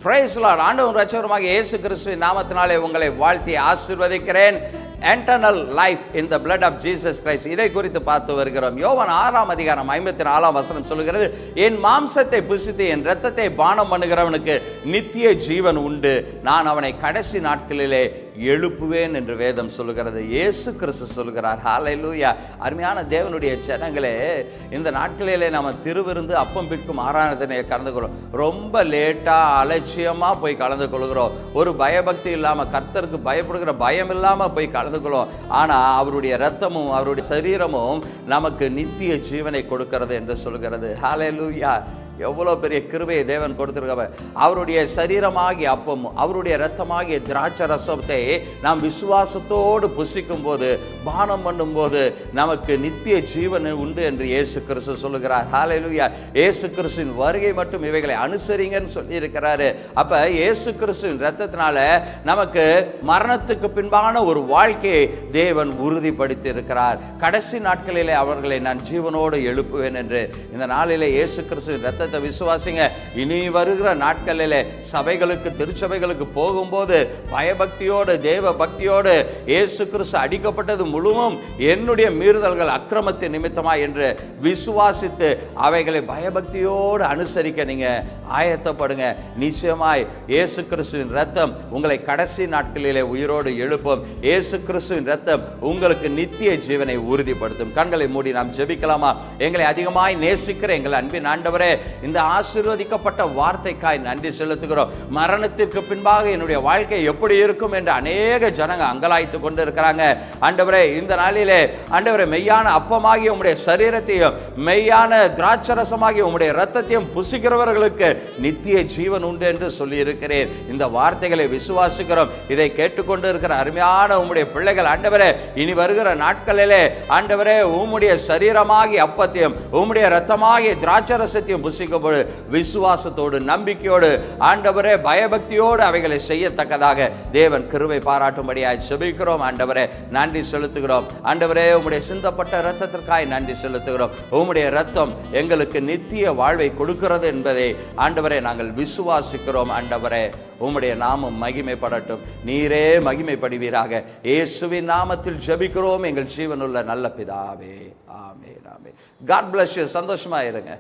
Price Lord. ஆண்டவரும் இரட்சகருமாக இயேசு கிறிஸ்துவின் நாமத்தினாலே உங்களை வாழ்த்தி ஆசீர்வதிக்கிறேன். Eternal life in the blood of Jesus Christ, இதை குறித்து பார்த்து வருகிறோம். யோவான் 6:54 சொல்லுகிறது, என் மாம்சத்தை புசித்து என் இரத்தத்தை பானம் பண்ணுகிறவனுக்கு நித்திய ஜீவன் உண்டு, நான் அவனை கடைசி நாட்களிலே எழுப்புவேன் என்று வேதம் சொல்லுகிறது. இயேசு கிறிஸ்து சொல்லுகிறார். ஹல்லேலூயா. அருமையான தேவனுடைய ஜனங்களே, இந்த நாட்களிலே நம்ம திருவிருந்து அப்பம் பிற்கும் ஆராதனையை கலந்து கொள்கிறோம். ரொம்ப லேட்டாக அலட்சியமாக போய் கலந்து கொள்கிறோம். ஒரு பயபக்தி இல்லாமல், கர்த்தருக்கு பயப்படுகிற பயம் இல்லாமல் போய் கலந்து கொள்வோம். ஆனால் அவருடைய இரத்தமும் அவருடைய சரீரமும் நமக்கு நித்திய ஜீவனை கொடுக்கிறது என்று சொல்கிறது. ஹல்லேலூயா. எவ்வளோ பெரிய கிருபையை தேவன் கொடுத்திருக்க. அவருடைய சரீரமாகிய அப்பமும் அவருடைய இரத்தமாகிய திராட்சை ரசத்தை நாம் விசுவாசத்தோடு புசிக்கும் போது, பானம் பண்ணும் போது நமக்கு நித்திய ஜீவன் உண்டு என்று இயேசு கிறிஸ்து சொல்லுகிறார். ஹல்லேலூயா. இயேசு கிறிஸ்துவின் வருகை மட்டும் இவைகளை அனுசரிங்கன்னு சொல்லி இருக்கிறாரு. அப்ப இயேசு கிறிஸ்துவின் இரத்தத்தினால நமக்கு மரணத்துக்கு பின்பான ஒரு வாழ்க்கையை தேவன் உறுதிப்படுத்தி இருக்கிறார். கடைசி நாட்களிலே அவர்களை நான் ஜீவனோடு எழுப்புவேன் என்று இந்த நாளிலே இயேசு கிறிஸ்துவின் இரத்தத்தை விசுவாசிங்க. இனி வருகிற நாட்களிலே சபைகளுக்கு, திருச்சபைகளுக்கு போகும்போது பயபக்தியோடு, தேவ பக்தியோடு, இயேசு கிறிஸ்து அடிக்கப்பட்டது முழுவதும் என்னுடைய மீறுதல்கள் அக்கிரமத்தின் நிமித்தமா என்று விசுவாசித்து அவைகளை பயபக்தியோடு அனுசரிக்க நீங்க ஆயத்தப்படுங்க. நிச்சயமாய் இயேசு கிறிஸ்துவின் இரத்தம் உங்களை கடைசி நாட்களிலே உயிரோடு எழுப்பும். இயேசு கிறிஸ்துவின் இரத்தம் உங்களுக்கு நித்திய ஜீவனை உறுதிப்படுத்தும். கண்களை மூடி நாம் ஜெபிக்கலாமா? எங்களை அதிகமாய் நேசிக்கிற எங்கள் அன்பின் ஆண்டவரே, இந்த ஆசீர்வதிக்கப்பட்ட வார்த்தைக்காய் நன்றி செலுத்துகிறோம். மரணத்திற்கு பின்பாக என்னுடைய வாழ்க்கை எப்படி இருக்கும் என்று அநேக ஜனங்க அங்கலாய்த்து கொண்டு இருக்கிறாங்க. ஆண்டவரே, இந்த நாளிலே ஆண்டவரே, மெய்யான அப்பமாகிய உம்முடைய சரீரத்தையும் மெய்யான திராட்சரசமாகிய உம்முடைய இரத்தத்தையும் புசிக்கிறவர்களுக்கு நித்திய ஜீவன் உண்டு என்று சொல்லி இருக்கிறேன். இந்த வார்த்தைகளை விசுவாசிக்கிறோம். இதை கேட்டுக்கொண்டு இருக்கிற அருமையான உம்முடைய பிள்ளைகள் ஆண்டவரே, இனி வருகிற நாட்களிலே ஆண்டவரே, உம்முடைய சரீரமாகிய அப்பத்தையும் உம்முடைய இரத்தமாகிய திராட்சரசத்தையும் புசிக்கும்போது விசுவாசத்தோடு, நம்பிக்கையோடு, ஆண்டவரே, பயபக்தியோடு அவைகளை செய்யத்தக்கதாக தேவன் கிருபை பாராட்டும்படியாய் ஜெபிக்கிறோம். ஆண்டவரே, நன்றி செலுத்துகிறோம். ஆண்டவரே, உம்முடைய சிந்தப்பட்ட இரத்தத்திற்காய் நன்றி செலுத்துகிறோம். உம்முடைய இரத்தம் எங்களுக்கு நித்திய வாழ்வை கொடுக்கிறது என்பதை ஆண்டவரே நாங்கள் விசுவாசிக்கிறோம். ஆண்டவரே, உம்முடைய நாமம் மகிமைப்படட்டும். நீரே மகிமைப்படுவீராக. இயேசுவின் நாமத்தில் ஜெபிக்கிறோம் எங்கள் ஜீவனுள்ள நல்ல பிதாவே. ஆமென், ஆமென். God bless you. சந்தோஷமா இருங்க.